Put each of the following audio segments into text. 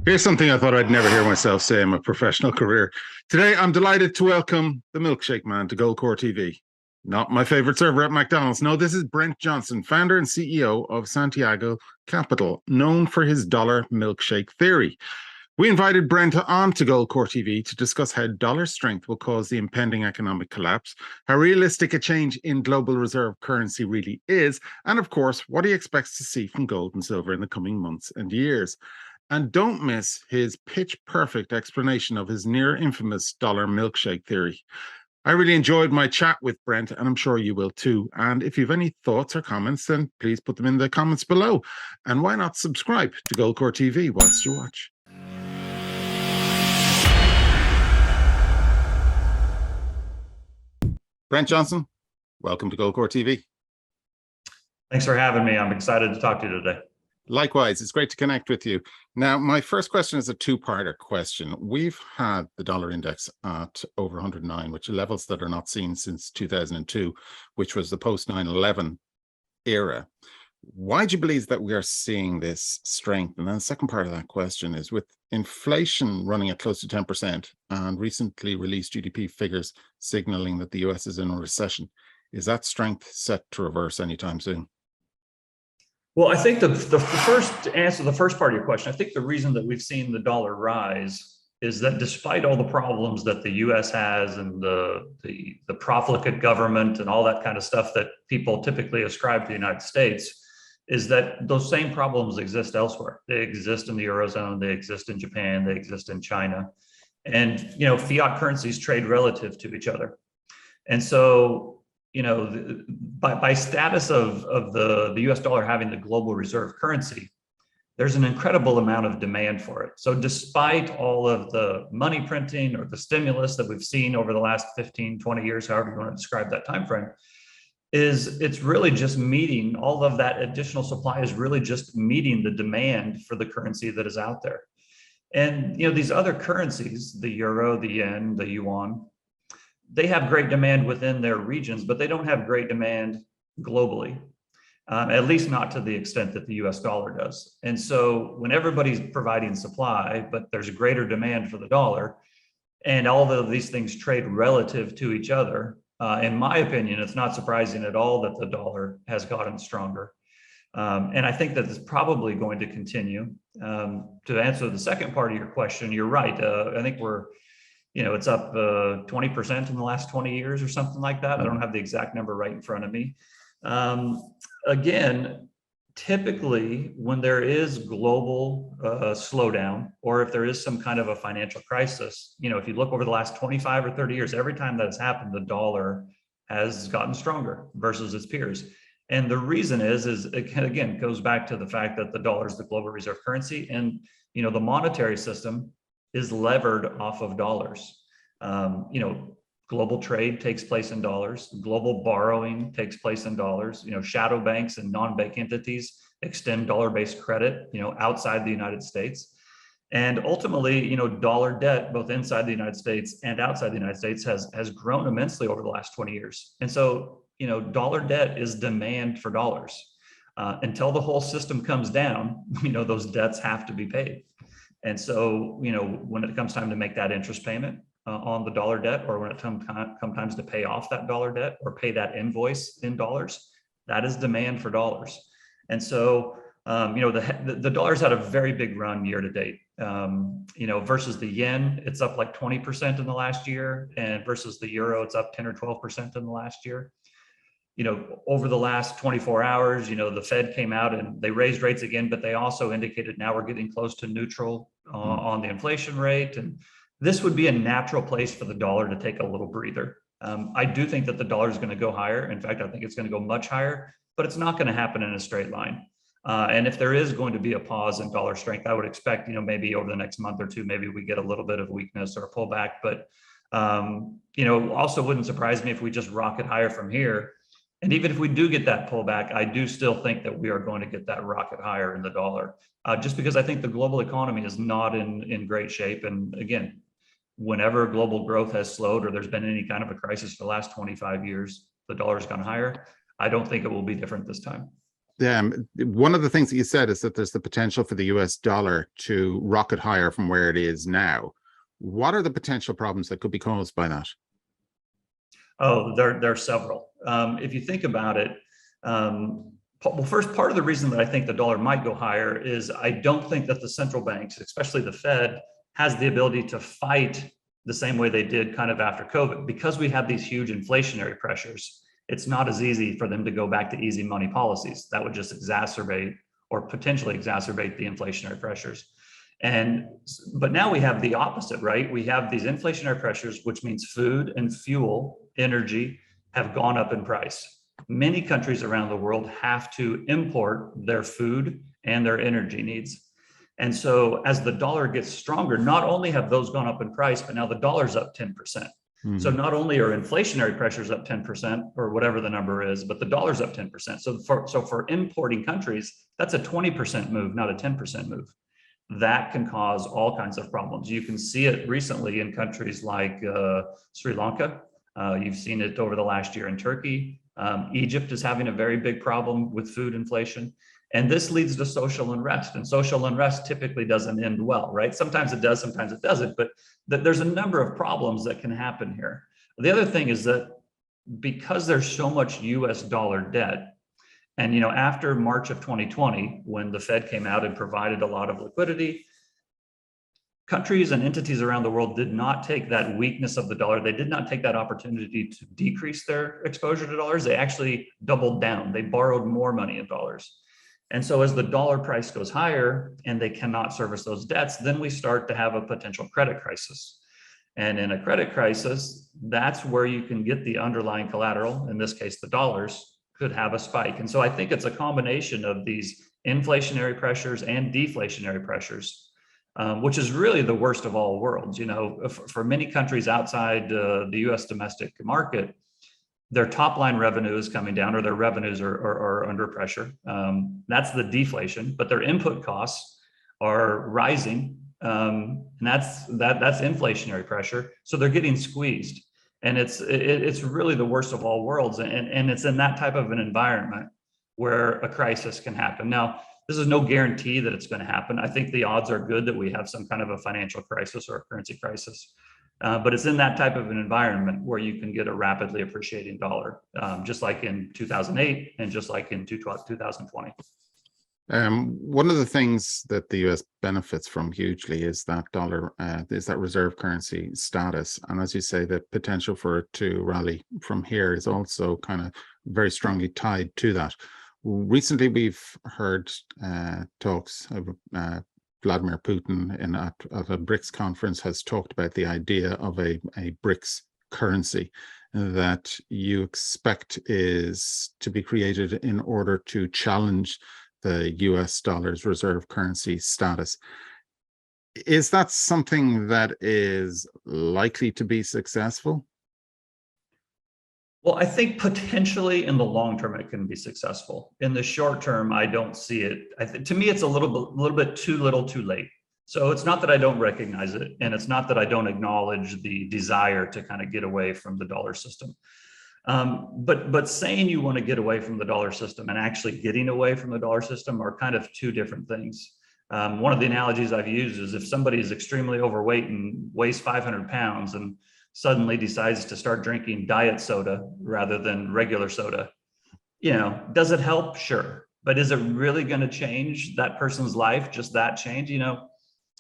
Here's something I thought I'd never hear myself say in my professional career. Today, I'm delighted to welcome the Milkshake Man to Goldcore TV. Not my favorite server at McDonald's. No, this is Brent Johnson, founder and CEO of Santiago Capital, known for his dollar milkshake theory. We invited Brent on to Goldcore TV to discuss how dollar strength will cause the impending economic collapse, how realistic a change in global reserve currency really is, and of course, what he expects to see from gold and silver in the coming months and years. And don't miss his pitch perfect explanation of his near infamous dollar milkshake theory. I really enjoyed my chat with Brent, and I'm sure you will too. And if you have any thoughts or comments, then please put them in the comments below. And why not subscribe to Goldcore TV whilst you watch? Brent Johnson, welcome to Goldcore TV. Thanks for having me. I'm excited to talk to you today. Likewise, it's great to connect with you. Now, my first question is a two-parter question. We've had the dollar index at over 109, which are levels that are not seen since 2002, which was the post 9/11 era. Why do you believe that we are seeing this strength? And then the second part of that question is, with inflation running at close to 10% and recently released GDP figures signaling that the US is in a recession, is that strength set to reverse anytime soon? Well, I think the first answer, the first part of your question, I think the reason that we've seen the dollar rise is that despite all the problems that the US has and the profligate government and all that kind of stuff that people typically ascribe to the United States, is that those same problems exist elsewhere. They exist in the Eurozone, they exist in Japan, they exist in China. And, fiat currencies trade relative to each other. And so, by status of the US dollar having the global reserve currency, there's an incredible amount of demand for it. So despite all of the money printing or the stimulus that we've seen over the last 15, 20 years, however you want to describe that time frame, it's really just meeting all of that additional supply is really just meeting the demand for the currency that is out there. And these other currencies, the euro, the yen, the yuan, they have great demand within their regions, but they don't have great demand globally, at least not to the extent that the US dollar does. And so when everybody's providing supply, but there's greater demand for the dollar, and all of these things trade relative to each other, in my opinion, it's not surprising at all that the dollar has gotten stronger. And I think that it's probably going to continue. To answer the second part of your question, you're right. I think it's up 20% in the last 20 years or something like that. I don't have the exact number right in front of me. Again, typically when there is global slowdown, or if there is some kind of a financial crisis, if you look over the last 25 or 30 years, every time that has happened, the dollar has gotten stronger versus its peers. And the reason is it again goes back to the fact that the dollar is the global reserve currency, and the monetary system is levered off of dollars. Global trade takes place in dollars. Global borrowing takes place in dollars. Shadow banks and non-bank entities extend dollar-based credit, outside the United States. And ultimately, dollar debt, both inside the United States and outside the United States, has grown immensely over the last 20 years. And so, dollar debt is demand for dollars. Until the whole system comes down, those debts have to be paid. And so, when it comes time to make that interest payment on the dollar debt, or when it comes times to pay off that dollar debt or pay that invoice in dollars, that is demand for dollars. And so, the dollar's had a very big run year to date. Versus the yen, it's up like 20% in the last year, and versus the euro, it's up 10 or 12% in the last year. Over the last 24 hours, the Fed came out and they raised rates again, but they also indicated now we're getting close to neutral on the inflation rate. And this would be a natural place for the dollar to take a little breather. I do think that the dollar is going to go higher. In fact, I think it's going to go much higher, but it's not going to happen in a straight line. And if there is going to be a pause in dollar strength, I would expect, maybe over the next month or two, maybe we get a little bit of weakness or a pullback. But, also wouldn't surprise me if we just rocket higher from here. And even if we do get that pullback, I do still think that we are going to get that rocket higher in the dollar, just because I think the global economy is not in great shape. And again, whenever global growth has slowed or there's been any kind of a crisis for the last 25 years, the dollar's gone higher. I don't think it will be different this time. One of the things that you said is that there's the potential for the US dollar to rocket higher from where it is now. What are the potential problems that could be caused by that? Oh, there are several. If you think about it, well, first, part of the reason that I think the dollar might go higher is I don't think that the central banks, especially the Fed, has the ability to fight the same way they did kind of after COVID. Because we have these huge inflationary pressures, it's not as easy for them to go back to easy money policies. That would just exacerbate or potentially exacerbate the inflationary pressures. But now we have the opposite, right? We have these inflationary pressures, which means food and fuel, energy have gone up in price. Many countries around the world have to import their food and their energy needs. And so as the dollar gets stronger, not only have those gone up in price, but now the dollar's up 10%. Mm-hmm. So not only are inflationary pressures up 10% or whatever the number is, but the dollar's up 10%. So for importing countries, that's a 20% move, not a 10% move. That can cause all kinds of problems. You can see it recently in countries like Sri Lanka. You've seen it over the last year in Turkey. Egypt is having a very big problem with food inflation. And this leads to social unrest. And social unrest typically doesn't end well, right? Sometimes it does, sometimes it doesn't. But there's a number of problems that can happen here. The other thing is that because there's so much US dollar debt, and after March of 2020, when the Fed came out and provided a lot of liquidity, countries and entities around the world did not take that weakness of the dollar. They did not take that opportunity to decrease their exposure to dollars. They actually doubled down. They borrowed more money in dollars. And so as the dollar price goes higher and they cannot service those debts, then we start to have a potential credit crisis. And in a credit crisis, that's where you can get the underlying collateral, in this case, the dollars, could have a spike. And so I think it's a combination of these inflationary pressures and deflationary pressures, which is really the worst of all worlds. For many countries outside the US domestic market, their top line revenue is coming down, or their revenues are under pressure. That's the deflation, but their input costs are rising. And that's inflationary pressure. So they're getting squeezed. And it's really the worst of all worlds. And it's in that type of an environment where a crisis can happen. Now, this is no guarantee that it's going to happen. I think the odds are good that we have some kind of a financial crisis or a currency crisis. But it's in that type of an environment where you can get a rapidly appreciating dollar, just like in 2008 and just like in 2020. One of the things that the US benefits from hugely is that dollar, is that reserve currency status. And as you say, the potential for it to rally from here is also kind of very strongly tied to that. Recently, we've heard talks of Vladimir Putin at a BRICS conference has talked about the idea of a BRICS currency that you expect is to be created in order to challenge the US dollar's reserve currency status. Is that something that is likely to be successful? Well, I think potentially in the long term, it can be successful. In the short term, I don't see it. To me, it's a little bit too little too late. So it's not that I don't recognize it, and it's not that I don't acknowledge the desire to kind of get away from the dollar system. But saying you want to get away from the dollar system and actually getting away from the dollar system are kind of two different things. One of the analogies I've used is if somebody is extremely overweight and weighs 500 pounds and suddenly decides to start drinking diet soda rather than regular soda, does it help? Sure. But is it really going to change that person's life? Just that change?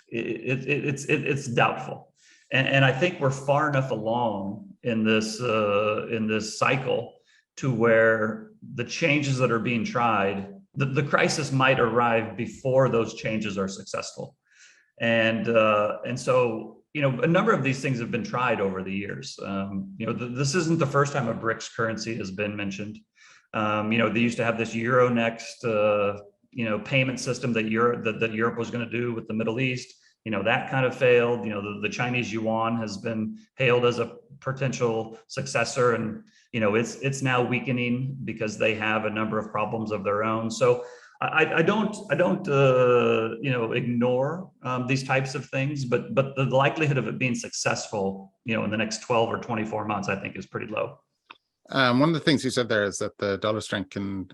It's doubtful. And I think we're far enough along in this cycle to where the changes that are being tried, the crisis might arrive before those changes are successful. And so, a number of these things have been tried over the years. This isn't the first time a BRICS currency has been mentioned. They used to have this Euronext, payment system that Europe was going to do with the Middle East. That kind of failed. The Chinese yuan has been hailed as a potential successor, and it's now weakening because they have a number of problems of their own. So I don't ignore these types of things, but the likelihood of it being successful, in the next 12 or 24 months, I think is pretty low. One of the things you said there is that the dollar strength can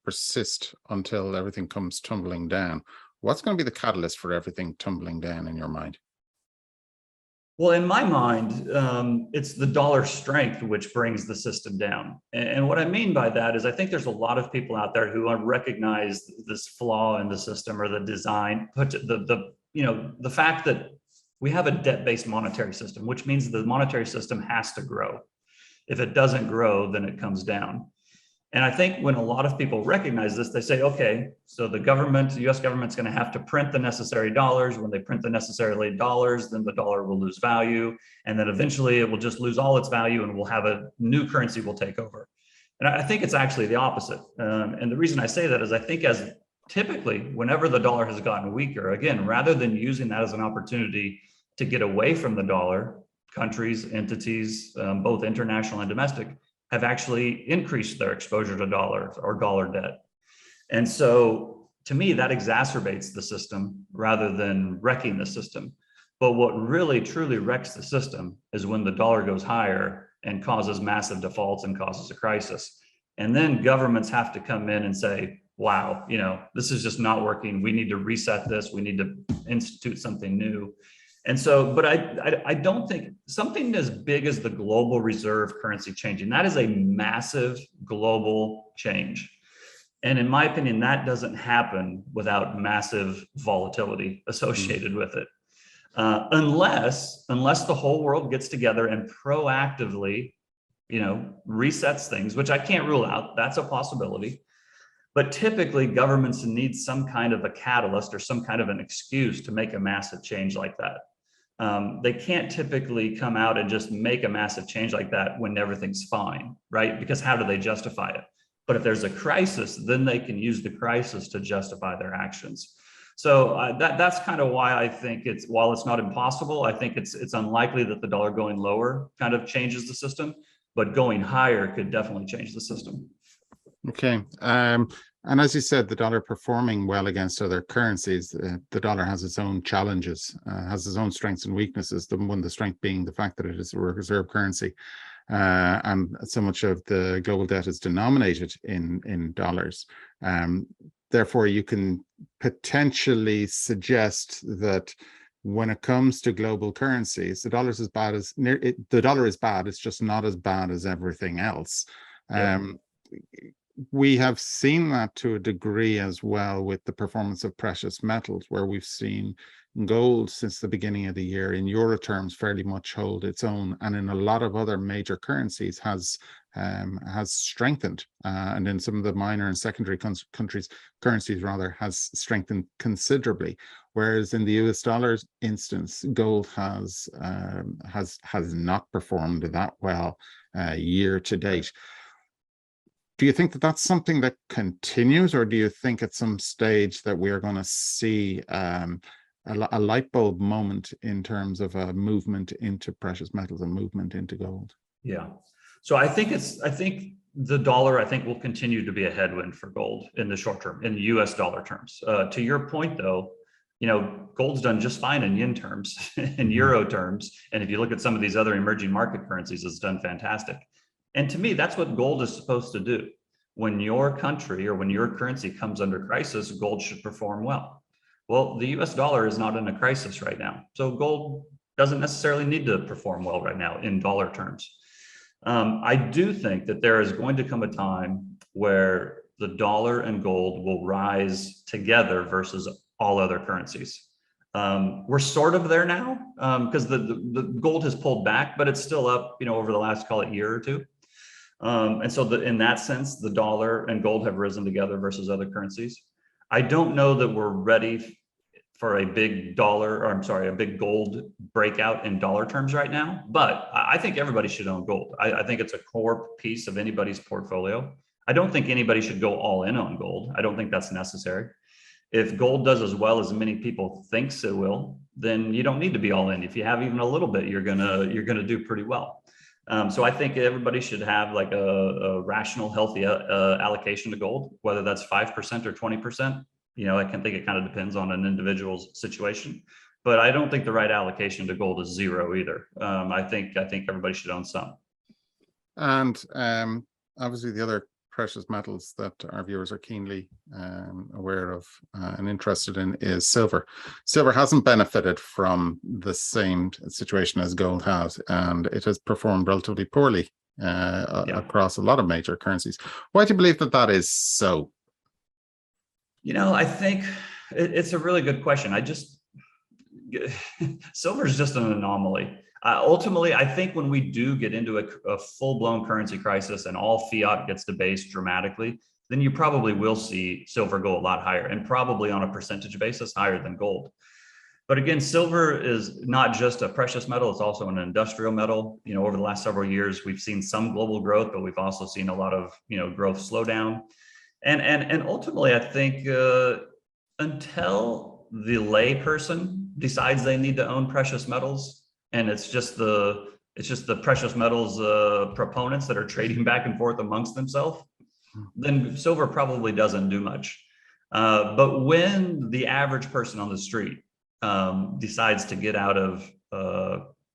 persist until everything comes tumbling down. What's going to be the catalyst for everything tumbling down in your mind? Well, in my mind, it's the dollar strength which brings the system down. And what I mean by that is I think there's a lot of people out there who recognize this flaw in the system or the design, but the fact that we have a debt-based monetary system, which means the monetary system has to grow. If it doesn't grow, then it comes down. And I think when a lot of people recognize this, they say, okay, so the government, the US government's going to have to print the necessary dollars. When they print the necessary dollars, then the dollar will lose value. And then eventually it will just lose all its value and we'll have a new currency will take over. And I think it's actually the opposite. And the reason I say that is I think as typically, whenever the dollar has gotten weaker, again, rather than using that as an opportunity to get away from the dollar, countries, entities, both international and domestic, have actually increased their exposure to dollars or dollar debt. And so to me, that exacerbates the system rather than wrecking the system. But what really truly wrecks the system is when the dollar goes higher and causes massive defaults and causes a crisis. And then governments have to come in and say, wow, this is just not working. We need to reset this. We need to institute something new. And so, but I don't think something as big as the global reserve currency changing, that is a massive global change. And in my opinion, that doesn't happen without massive volatility associated with it. Unless the whole world gets together and proactively, resets things, which I can't rule out. That's a possibility. But typically governments need some kind of a catalyst or some kind of an excuse to make a massive change like that. They can't typically come out and just make a massive change like that when everything's fine, right? Because how do they justify it? But if there's a crisis, then they can use the crisis to justify their actions. So that's kind of why I think while it's not impossible, I think it's unlikely that the dollar going lower kind of changes the system, but going higher could definitely change the system. Okay. And as you said, the dollar performing well against other currencies, the dollar has its own challenges, has its own strengths and weaknesses, the strength being the fact that it is a reserve currency. And so much of the global debt is denominated in dollars. Therefore, you can potentially suggest that when it comes to global currencies, the dollar is bad. It's just not as bad as everything else. We have seen that to a degree as well with the performance of precious metals, where we've seen gold since the beginning of the year in euro terms fairly much hold its own, and in a lot of other major currencies has strengthened, and in some of the minor and secondary currencies rather has strengthened considerably. Whereas in the US dollar's instance, gold has not performed that well year to date. Do you think that that's something that continues, or do you think at some stage that we are going to see a light bulb moment in terms of a movement into precious metals and movement into gold? Yeah. So I think the dollar, will continue to be a headwind for gold in the short term, in US dollar terms. To your point though, gold's done just fine in yen terms, in euro terms. And if you look at some of these other emerging market currencies, it's done fantastic. And to me, that's what gold is supposed to do. When your country or when your currency comes under crisis, gold should perform well. Well, the US dollar is not in a crisis right now. So gold doesn't necessarily need to perform well right now in dollar terms. I do think that there is going to come a time where the dollar and gold will rise together versus all other currencies. We're sort of there now because the gold has pulled back, but it's still up, over the last, call it, year or two. And so in that sense, the dollar and gold have risen together versus other currencies. I don't know that we're ready for a big gold breakout in dollar terms right now, but I think everybody should own gold. I think it's a core piece of anybody's portfolio. I don't think anybody should go all in on gold. I don't think that's necessary. If gold does as well as many people thinks it will, then you don't need to be all in. If you have even a little bit, you're gonna do pretty well. So I think everybody should have like a rational, healthy allocation to gold, whether that's 5% or 20%. I can think it kind of depends on an individual's situation, but I don't think the right allocation to gold is zero either. I think everybody should own some. And obviously, the other precious metals that our viewers are keenly aware of and interested in is silver. Silver hasn't benefited from the same situation as gold has, and it has performed relatively poorly across a lot of major currencies. Why do you believe that that is so? I think it's a really good question. Silver is just an anomaly. Ultimately, I think when we do get into a full-blown currency crisis and all fiat gets debased dramatically, then you probably will see silver go a lot higher, and probably on a percentage basis higher than gold. But again, silver is not just a precious metal, it's also an industrial metal. Over the last several years, we've seen some global growth, but we've also seen a lot of growth slow down. And ultimately, I think until the lay person decides they need to own precious metals, and it's just the precious metals proponents that are trading back and forth amongst themselves, then silver probably doesn't do much. But when the average person on the street decides to get out of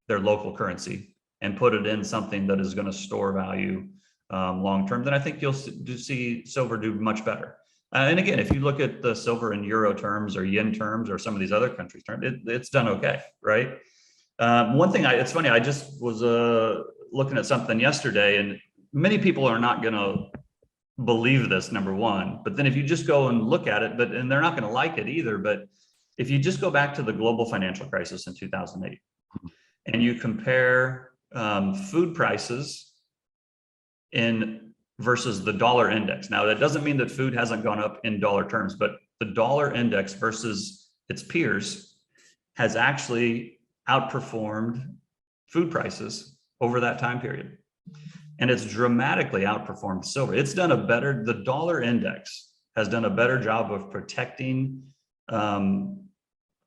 their local currency and put it in something that is going to store value long term, then I think you'll see silver do much better. And again, if you look at the silver in euro terms or yen terms or some of these other countries' terms, it's done okay, right? One thing, it's funny, I just was looking at something yesterday, and many people are not going to believe this, number one, but then if you just go and look at it, and they're not going to like it either, but if you just go back to the global financial crisis in 2008 and you compare food prices versus the dollar index. Now, that doesn't mean that food hasn't gone up in dollar terms, but the dollar index versus its peers has actually outperformed food prices over that time period. And it's dramatically outperformed silver. The dollar index has done a better job of protecting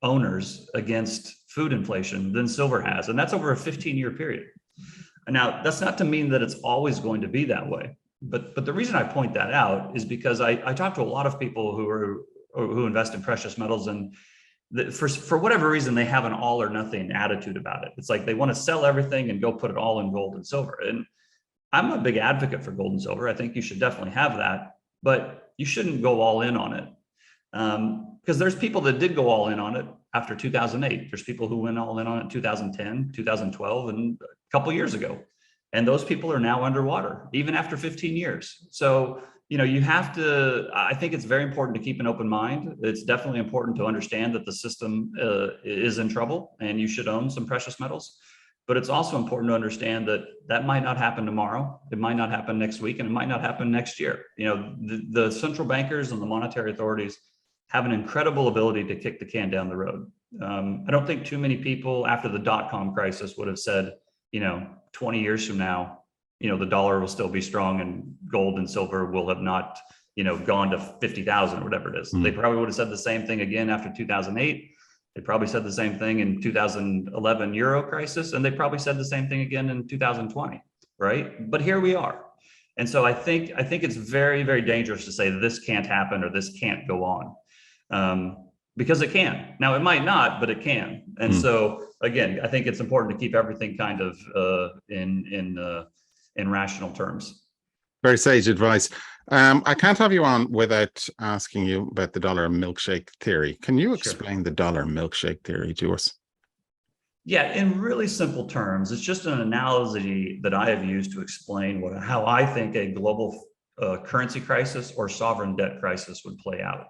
owners against food inflation than silver has. And that's over a 15-year period. And now, that's not to mean that it's always going to be that way. But the reason I point that out is because I talk to a lot of people who invest in precious metals, and for whatever reason, they have an all or nothing attitude about it. It's like they want to sell everything and go put it all in gold and silver. And I'm a big advocate for gold and silver. I think you should definitely have that, but you shouldn't go all in on it. Because there's people that did go all in on it after 2008. There's people who went all in on it in 2010, 2012, and a couple years ago. And those people are now underwater, even after 15 years. So, I think it's very important to keep an open mind. It's definitely important to understand that the system is in trouble and you should own some precious metals. But it's also important to understand that might not happen tomorrow. It might not happen next week, and it might not happen next year. The central bankers and the monetary authorities have an incredible ability to kick the can down the road. I don't think too many people after the dot-com crisis would have said, 20 years from now, the dollar will still be strong and gold and silver will have not, gone to 50,000 or whatever it is. They probably would have said the same thing again after 2008. They probably said the same thing in 2011 Euro crisis, and they probably said the same thing again in 2020, right? But here we are. And so I think it's very, very dangerous to say this can't happen or this can't go on. Because it can. Now, it might not, but it can. And so, again, I think it's important to keep everything kind of in rational terms. Very sage advice. I can't have you on without asking you about the dollar milkshake theory. Can you explain the dollar milkshake theory to us? Yeah, in really simple terms, it's just an analogy that I have used to explain how I think a global currency crisis or sovereign debt crisis would play out.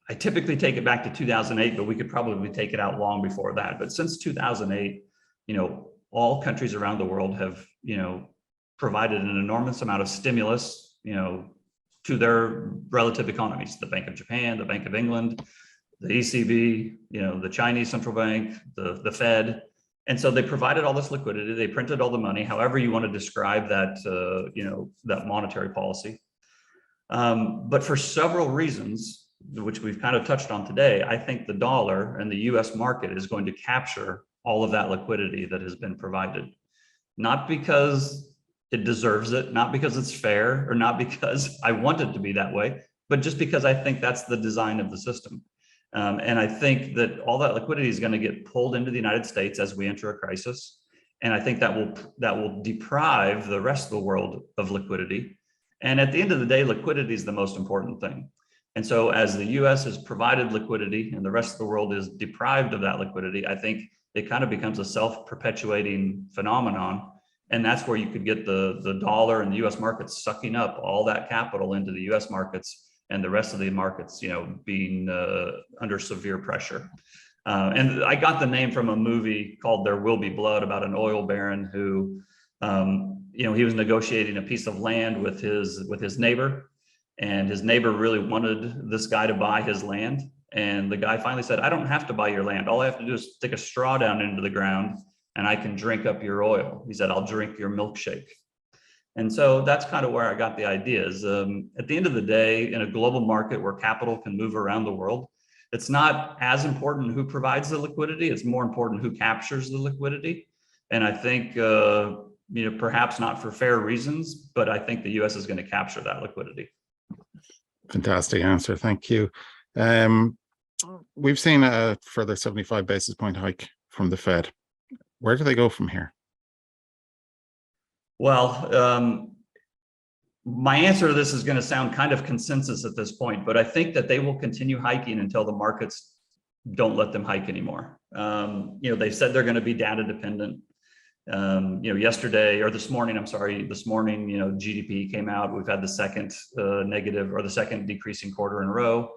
I typically take it back to 2008, but we could probably take it out long before that. But since 2008, all countries around the world have, provided an enormous amount of stimulus, to their relative economies. The Bank of Japan, the Bank of England, the ECB, the Chinese central bank, the Fed. And so they provided all this liquidity. They printed all the money, however you want to describe that, that monetary policy. But for several reasons, which we've kind of touched on today, I think the dollar and the US market is going to capture all of that liquidity that has been provided. Not because it deserves it, not because it's fair, or not because I want it to be that way, but just because I think that's the design of the system. And I think that all that liquidity is going to get pulled into the United States as we enter a crisis. And I think that will deprive the rest of the world of liquidity. And at the end of the day, liquidity is the most important thing. And so as the US has provided liquidity and the rest of the world is deprived of that liquidity, I think it kind of becomes a self-perpetuating phenomenon. And that's where you could get the dollar and the US markets sucking up all that capital into the US markets, and the rest of the markets, being under severe pressure. And I got the name from a movie called There Will Be Blood, about an oil baron who, he was negotiating a piece of land with his neighbor, and his neighbor really wanted this guy to buy his land. And the guy finally said, "I don't have to buy your land. All I have to do is stick a straw down into the ground and I can drink up your oil." He said, "I'll drink your milkshake." And so that's kind of where I got the ideas. At the end of the day, in a global market where capital can move around the world, it's not as important who provides the liquidity. It's more important who captures the liquidity. And I think, perhaps not for fair reasons, but I think the US is going to capture that liquidity. Fantastic answer. Thank you. We've seen a further 75 basis point hike from the Fed. Where do they go from here? Well, my answer to this is going to sound kind of consensus at this point, but I think that they will continue hiking until the markets don't let them hike anymore. They said they're going to be data dependent. Yesterday or this morning, GDP came out. We've had the second negative, or the second decreasing quarter in a row.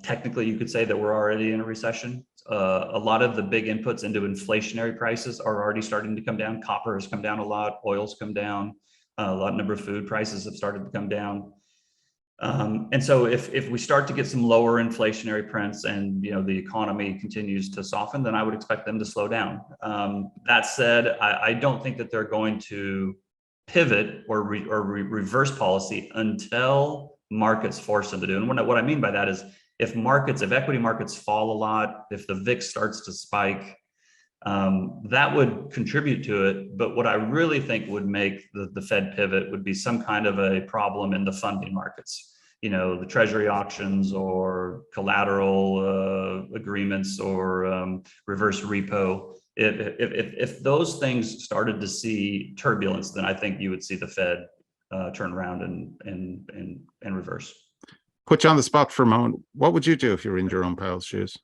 Technically, you could say that we're already in a recession. A lot of the big inputs into inflationary prices are already starting to come down. Copper has come down a lot. Oil's come down. A number of food prices have started to come down. And so if we start to get some lower inflationary prints and the economy continues to soften, then I would expect them to slow down. That said, I don't think that they're going to pivot or reverse policy until markets force them to do. And what I mean by that is, if equity markets fall a lot, if the VIX starts to spike, that would contribute to it. But what I really think would make the Fed pivot would be some kind of a problem in the funding markets. The treasury auctions or collateral agreements or reverse repo. If those things started to see turbulence, then I think you would see the Fed turn around and reverse. Put you on the spot for a moment. What would you do if you were in Jerome Powell's shoes?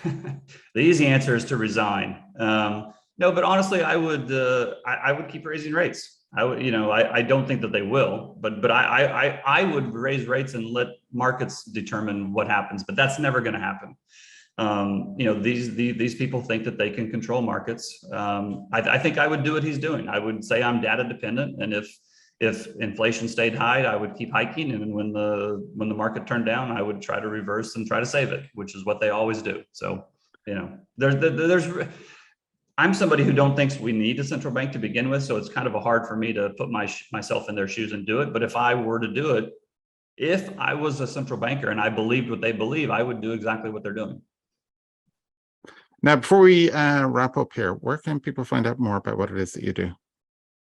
The easy answer is to resign. No, but honestly, I would keep raising rates. I don't think that they will, but I would raise rates and let markets determine what happens. But that's never going to happen. These people think that they can control markets. I think I would do what he's doing. I would say I'm data dependent, and if inflation stayed high, I would keep hiking, and when the market turned down, I would try to reverse and try to save it, which is what they always do. So, I'm somebody who don't think we need a central bank to begin with, so it's kind of hard for me to put myself in their shoes and do it. But if I were to do it, if I was a central banker and I believed what they believe, I would do exactly what they're doing. Now, before we wrap up here, where can people find out more about what it is that you do?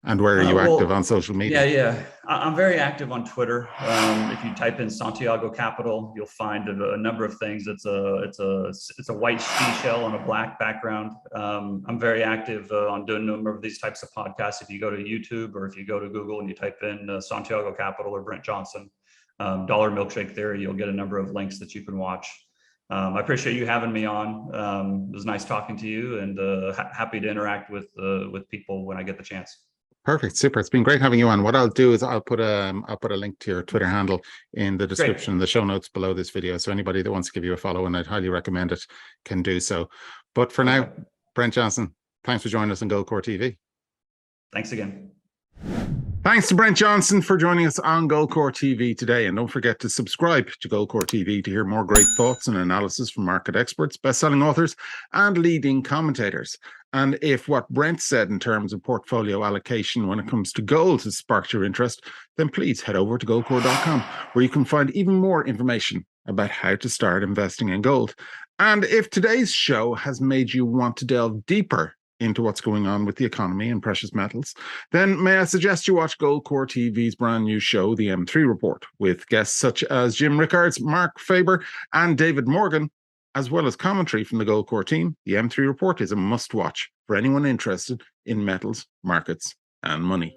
And where are you active on social media? Yeah. I'm very active on Twitter. If you type in Santiago Capital, you'll find a number of things. It's a white seashell on a black background. I'm very active on doing a number of these types of podcasts. If you go to YouTube or if you go to Google and you type in Santiago Capital or Brent Johnson, Dollar Milkshake Theory, you'll get a number of links that you can watch. I appreciate you having me on. It was nice talking to you, and happy to interact with people when I get the chance. Perfect. Super. It's been great having you on. What I'll do is I'll put a link to your Twitter handle in the description, the show notes below this video. So anybody that wants to give you a follow, and I'd highly recommend it, can do so. But for now, Brent Johnson, thanks for joining us on Gold Core TV. Thanks again. Thanks to Brent Johnson for joining us on Gold Core TV today. And don't forget to subscribe to Gold Core TV to hear more great thoughts and analysis from market experts, best-selling authors, and leading commentators. And if what Brent said in terms of portfolio allocation when it comes to gold has sparked your interest, then please head over to goldcore.com, where you can find even more information about how to start investing in gold. And if today's show has made you want to delve deeper into what's going on with the economy and precious metals, then may I suggest you watch Gold Core TV's brand new show, The M3 Report, with guests such as Jim Rickards, Mark Faber, and David Morgan, as well as commentary from the Gold Core team, the M3 report is a must-watch for anyone interested in metals, markets, and money.